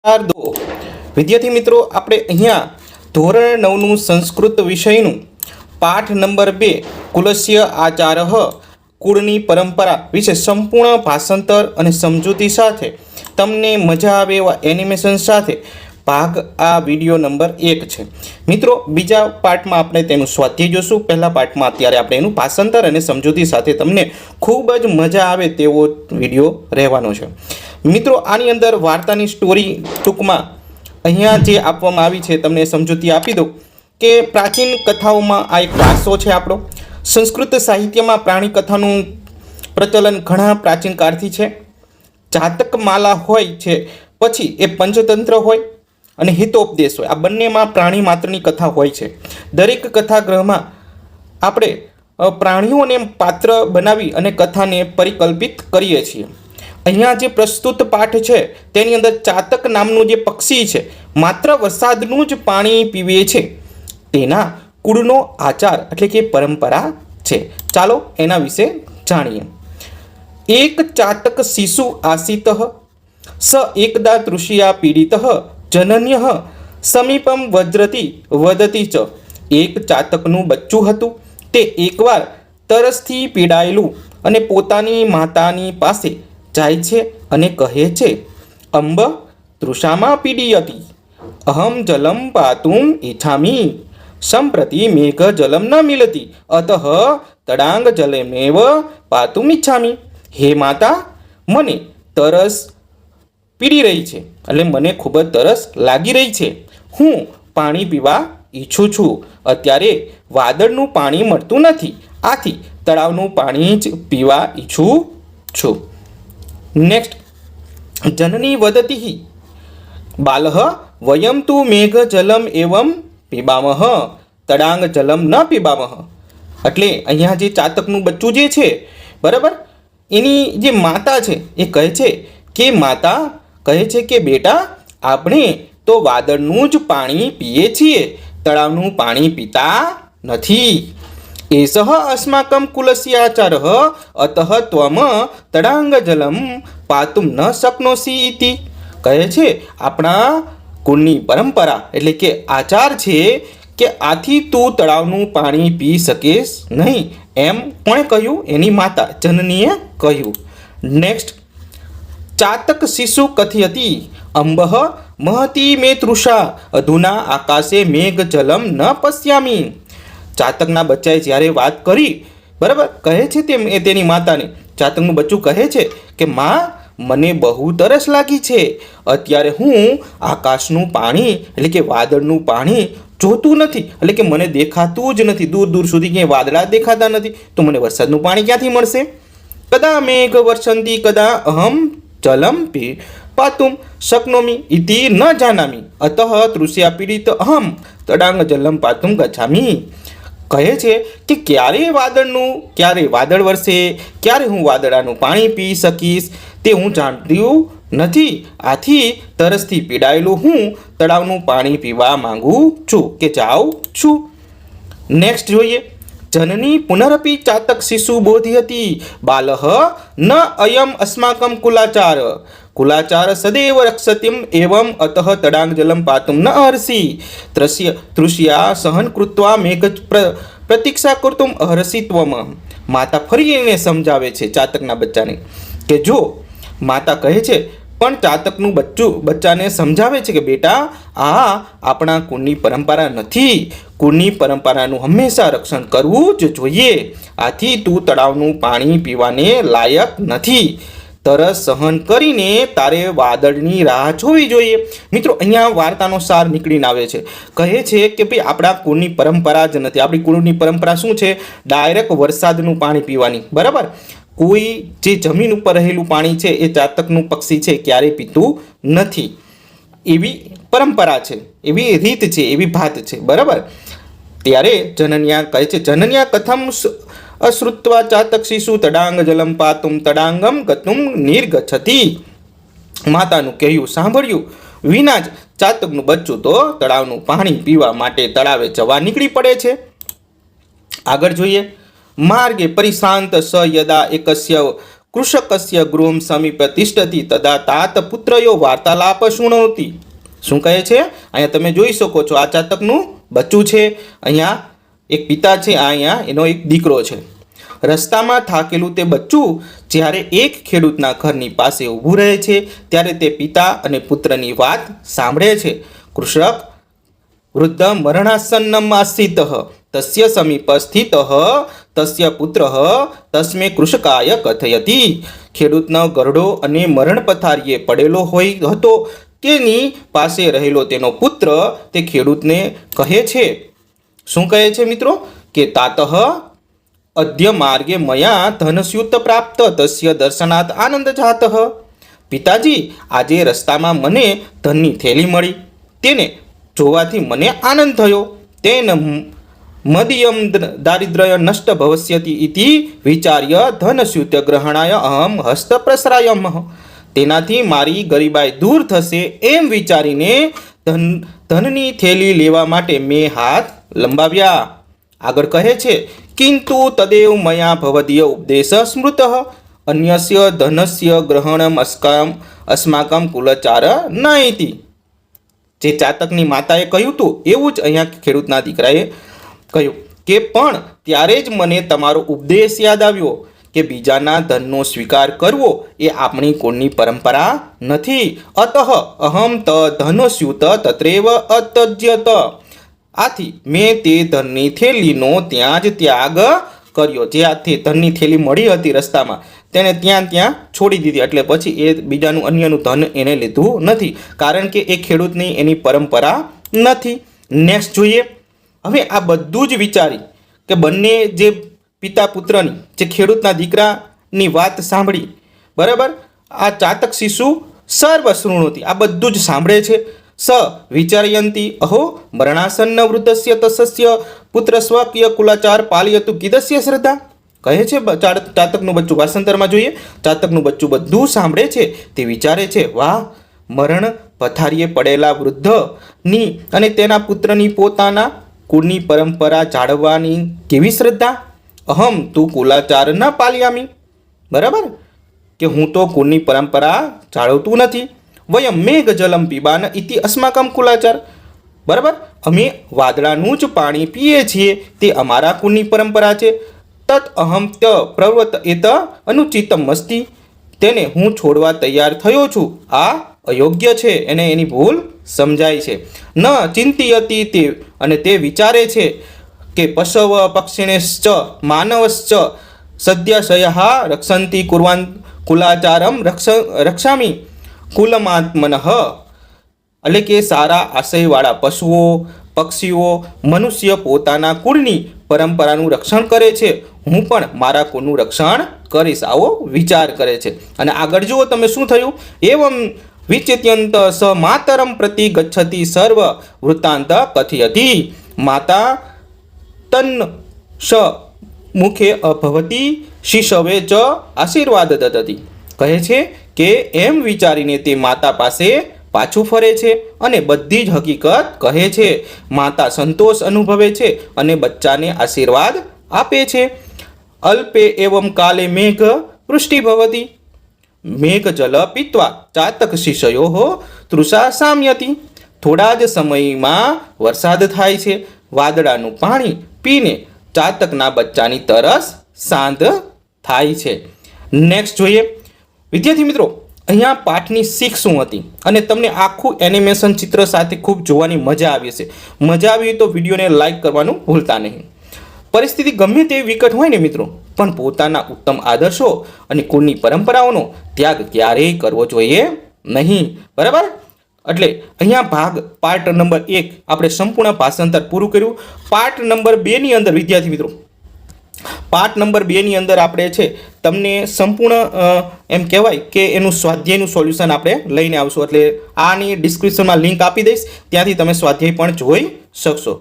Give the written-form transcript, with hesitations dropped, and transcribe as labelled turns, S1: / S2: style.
S1: दो विद्यार्थी मित्रों આપણે અહીંયા ધોરણ 9 નું સંસ્કૃત વિષયનું પાઠ નંબર 2 કુલસ્ય આચારઃ કુળની પરંપરા વિશે સંપૂર્ણ ભાષાંતર અને સમજૂતી સાથે તમને મજા આવે એવા એનિમેશન સાથે ભાગ આ વિડિયો નંબર 1 છે મિત્રો બીજા પાર્ટમાં આપણે તેનું સ્વાધ્યાય જોશું પહેલા પાર્ટમાં અત્યારે આપણે એનું ભાષાંતર અને સમજૂતી સાથે તમને ખૂબ જ મજા આવે તેવો વિડિયો રહેવાનો છે મિત્રો આની અંદર વાર્તાની સ્ટોરી ટૂંકમાં અહીંયા જે આપવામાં આવી છે તમને સમજૂતી આપી દઉં કે પ્રાચીન કથાઓમાં આ એક વારસો છે આપણો સંસ્કૃત સાહિત્યમાં પ્રાણી કથાનું પ્રચલન ઘણા પ્રાચીન કાળથી છે જાતકમાલા હોય છે પછી એ પંચતંત્ર હોય અને હિતોપદેશ હોય આ બંનેમાં પ્રાણી માત્રની કથા હોય છે દરેક કથાગ્રહમાં આપણે પ્રાણીઓને પાત્ર બનાવી અને કથાને પરિકલ્પિત કરીએ છીએ અહીંયા જે પ્રસ્તુત પાઠ છે તેની અંદર ચાતક નામનું જે પક્ષી છે માત્ર વરસાદનું જ પાણી પીવે છે તેના કુળનો આચાર એટલે કે પરંપરા છે ચાલો એના વિશે જાણીએ એક ચાતક શિશુ આસિતઃ સ એકદા તૃષિયા પીડિતઃ જનન્યઃ સમીપમ વજ્રતી વદતી ચ એક ચાતકનું બચ્ચું હતું તે એકવાર તરસથી પીડાયેલું અને પોતાની માતાની પાસે જાય છે અને કહે છે અંબ તૃષામાં પીડિયતી અહમ જલમ પાતુમ ઈચ્છામી સંપ્રતિ મેઘ જલમ ન મિલતી અતઃ તડાંગ જલમેવ પાતુમ ઈચ્છામી હે માતા મને તરસ પીડી રહી છે એટલે મને ખૂબ જ તરસ લાગી રહી છે હું પાણી પીવા ઈચ્છું છું અત્યારે વાદળનું પાણી મળતું નથી આથી તળાવનું પાણી જ પીવા ઈચ્છું છું नेक्स्ट जननी वदति बालः वयं तु मेघ जलम एवं पीबामः तडांग जलम न पीबामः એટલે અહીંયા જે ચાતકનું બચ્ચું જે છે બરાબર એની જે માતા છે એ કહે છે કે માતા કહે છે કે બેટા આપણે તો વાદળનું જ પાણી પીએ છીએ તળાવનું પાણી પીતા નથી एषः अस्माकं कुलस्य आचारः अतः त्वं तडांग जलम पातुं न शक्नोषि इति કહે છે આપણા કુળની પરંપરા એટલે કે આચાર છે કે આથી તું તળાવનું પાણી પી શકીશ નહીં એમ કોણે કહ્યું એની માતા જનનીએ કહ્યું નેક્સ્ટ ચાતક શિશુ કથયતિ અંબઃ महती मे तृषा अधुना आकाशे मेघ जलम न पश्यामी ચાતકના બચ્ચાએ જ્યારે વાત કરી બરાબર કહે છે તેની માતાને ચાતકનું બચ્ચું કહે છે કે માં મને બહુ તરસ લાગી છે અત્યારે હું આકાશનું પાણી એટલે કે વાદળનું પાણી જોતું નથી એટલે કે મને દેખાતું જ નથી દૂર દૂર સુધી ક્યાંય વાદળા દેખાતા નથી તો મને વરસાદનું પાણી ક્યાંથી મળશે કદા મેઘ વર્ષંતી કદા અહમ જલમ પી પાતુમ શક્નોમી ઇતિ ન જાનામી અતઃ તૃષ્યા પીડિત અહમ તડાંગ જલમ પાતુમ ગચ્છામી કહે છે કે ક્યારે વાદળ વરસે ક્યારે હું વાદળાનું પાણી પી શકીશ તે હું જાણતી નથી આથી તરસથી પીડાયેલું હું તળાવનું પાણી પીવા માંગુ છું કે જાઉં છું નેક્સ્ટ જોઈએ જનની પુનરપી ચાતક શિશુ બોધયતી બાલઃ ન અયમ અસ્માકમ कुलाचार सदैव रक्षतिम एवं अतः तडांग जलम पातुम न अर्षि तृष्या सहन कृत्वा मेघ प्रतीक्षा कर्तुम अर्षि त्वम माता फरी એને સમજાવે છે ચાતકના બચ્ચાને કે જો માતા કહે છે પણ ચાતકનું બચ્ચાને સમજાવે છે કે બેટા આ આપણા કુળની પરંપરા નથી કુળની પરંપરાનું હંમેશા રક્ષણ કરવું જ જોઈએ આથી તું તળાવનું પાણી પીવાને લાયક નથી તરસ સહન કરીને તારે વાદળની રાહ જોવી જોઈએ મિત્રો અહીંયા વાર્તાનો સાર નીકળીને આવે છે કહે છે કે ભાઈ આપણા કુળની પરંપરા જ નથી આપણી કુળની પરંપરા શું છે ડાયરેક્ટ વરસાદનું પાણી પીવાની બરાબર કોઈ જે જમીન ઉપર રહેલું પાણી છે એ ચાતકનું પક્ષી છે ક્યારેય પીતું નથી એવી પરંપરા છે એવી રીત છે એવી ભાત છે બરાબર ત્યારે જનન્યા કહે છે જનન્યા કથમ અશ્રુત્વા ચાતક શિશુ તડાંગ જલમ પાતુમ તડાંગમ ગતુમ નિર્ગચ્છતિ માતાનું કહ્યું સાંભળ્યું વિના જ ચાતકનું બચ્ચું તો તળાવનું પાણી પીવા માટે તળાવે જવા નીકળી પડે છે આગળ જોઈએ માર્ગે પરિશ્રાંત સ યદા એકસ્ય કૃષકસ્ય ગૃહમ સમીપે તિષ્ઠતિ તદા તાત પુત્રયો વાર્તાલાપ શૃણોતિ. શું કહે છે? અહીંયા તમે જોઈ શકો છો, આ ચાતકનું બચ્ચું છે, અહીંયા એક પિતા છે, અહીંયા એનો એક દીકરો છે. રસ્તામાં થાકેલું તે બચ્ચું જ્યારે એક ખેડૂતના ઘરની પાસે ઊભું રહે છે ત્યારે તે પિતા અને પુત્રની વાત સાંભળે છે. કૃષક વૃદ્ધ મરણાસન્નમ આસ્થિતઃ તસ્ય સમીપ સ્થિતઃ તસ્ય પુત્રઃ તસ્મે કૃષકાય કથયતિ. ખેડૂતનો ગરડો અને મરણ પથારીએ પડેલો હોય હતો તેની પાસે રહેલો તેનો પુત્ર તે ખેડૂતને કહે છે. શું કહે છે મિત્રો? કે તાતઃ અદ્ય માર્ગે મયા ધનસ્યુત પ્રાપ્ત તસ્ય દર્શનાત આનંદ જાતઃ. પિતાજી, આજે રસ્તામાં મને ધનની થેલી મળી, તેને જોવાથી મને આનંદ થયો. તેન મદિયમ દારિદ્ર્ય નષ્ટ ભવિષ્યતિ ઇતિ વિચાર્ય ધનસ્યુત ગ્રહણાય અહમ હસ્ત પ્રસરાયમ. તેનાથી મારી ગરીબાઈ દૂર થશે એમ વિચારીને ધનની થેલી લેવા માટે મેં હાથ લંબાવ્યા. આગળ કહે છે, કિંતુ તદેવ મયા ભવદીય ઉપદેશ સ્મૃત અન્યસ્ય ધનસ્ય ગ્રહણમ અસ્માકમ કુલચાર ન ઇતિ. જે ચાતકની માતાએ કહ્યું હતું એવું જ અહીંયા ખેડૂતના દીકરાએ કહ્યું કે પણ ત્યારે જ મને તમારો ઉપદેશ યાદ આવ્યો કે બીજાના ધનનો સ્વીકાર કરવો એ આપણી કુળની પરંપરા નથી. અતઃ અહમ ત ધનસ્યુત તત્રેવ અતજ્યત. આથી મેં તે ધનની થેલીનો ત્યાં જ ત્યાગ કર્યો. જે આ ધનની થેલી મળી હતી રસ્તામાં તેણે ત્યાં છોડી દીધી. એટલે પછી એ બીજાનું અન્યનું ધન એને લીધું નથી, કારણ કે એ ખેડૂતની એની પરંપરા નથી. નેક્સ્ટ જોઈએ. હવે આ બધું જ વિચારી કે બંને જે પિતા પુત્રની, જે ખેડૂતના દીકરાની વાત સાંભળી, બરાબર, આ ચાતક શિશુ સર્વ શૃણોતિ, આ બધું જ સાંભળે છે. સ વિચારયંતી અહો મરણાસન્ન વૃદ્ધસ્ય તસ્ય પુત્ર સ્વકીય કુલાચાર પાલયતુ કીદસ્ય શ્રદ્ધા. કહે છે ચાતકનું બચ્ચું, ભાષાંતરમાં જોઈએ, ચાતકનું બચ્ચું બધું સાંભળે છે. તે વિચારે છે, વાહ, મરણ પથારીએ પડેલા વૃદ્ધની અને તેના પુત્રની પોતાના કુળની પરંપરા જાળવવાની કેવી શ્રદ્ધા. અહમ તું કુલાચાર ન પાલયામી. બરાબર, કે હું તો કુળની પરંપરા જાળવતું નથી. વયમ મેઘ જલમ પીબાન ઇતિ અસ્માકમ કુલાચાર. બરાબર, અમે વાદળાનું જ પાણી પીએ છીએ, તે અમારા કુળની પરંપરા છે. તત અહમ ત પ્રવૃત્ત એત અનુચિતમ મસ્તી. તેને હું છોડવા તૈયાર થયો છું. આ અયોગ્ય છે, એને એની ભૂલ સમજાય છે. ન ચિંતિયતી તે, અને તે વિચારે છે કે પશવ પક્ષિણેશ્ચ માનવશ્ચ સદ્યશયઃ રક્ષંતી કુર્વાન કુલાચારમ રક્ષામી કુલમાત્મનઃ. એટલે કે સારા આશયવાળા પશુઓ પક્ષીઓ મનુષ્ય પોતાના કુળની પરંપરાનું રક્ષણ કરે છે, હું પણ મારા કુળનું રક્ષણ કરીશ, આવો વિચાર કરે છે. અને આગળ જુઓ તમે શું થયું. એવમ વિચિત્યંત સ માતરમ પ્રતિ ગચ્છતિ સર્વ વૃત્તાંત કથયતિ. માતા તન્ સ મુખે અભવતી શિશવે ચ આશીર્વાદ દદતી. કહે છે કે એમ વિચારીને તે માતા પાસે પાછું ફરે છે અને બધી જ હકીકત કહે છે. માતા સંતોષ અનુભવે છે અને બચ્ચાને આશીર્વાદ આપે છે. અલ્પે એવમ કાલે મેઘ વૃષ્ટિ ભવતી. મેઘ જલ પીત્વા ચાતક શિશયો તૃષા સામ્યતી. થોડા જ સમયમાં વરસાદ થાય છે. વાદળાનું પાણી પીને ચાતકના બચ્ચાની તરસ શાંત થાય છે. નેક્સ્ટ જોઈએ. વિદ્યાર્થી મિત્રો, અહીંયા પાઠની શીખ શું હતી અને તમને આખું એનિમેશન ચિત્ર સાથે ખૂબ જોવાની મજા આવી હશે. મજા આવી તો વિડીયોને લાઈક કરવાનું ભૂલતા નહીં. પરિસ્થિતિ ગમે તેવી વિકટ હોય ને મિત્રો, પણ પોતાના ઉત્તમ આદર્શો અને કુળની પરંપરાઓનો ત્યાગ ક્યારેય કરવો જોઈએ નહીં. બરાબર, એટલે અહીંયા પાર્ટ નંબર 1 આપણે સંપૂર્ણ ભાષાંતર પૂરું કર્યું. પાર્ટ નંબર 2 ની અંદર વિદ્યાર્થી મિત્રો, પાર્ટ નંબર 2 ની અંદર આપણે છે તમને સંપૂર્ણ એમ કહેવાય કે એનું સ્વાધ્યાયનું સોલ્યુશન આપણે લઈને આવશું. એટલે આની ડિસ્ક્રિપ્શનમાં લિંક આપી દઈશ, ત્યાંથી તમે સ્વાધ્યાય પણ જોઈ શકશો.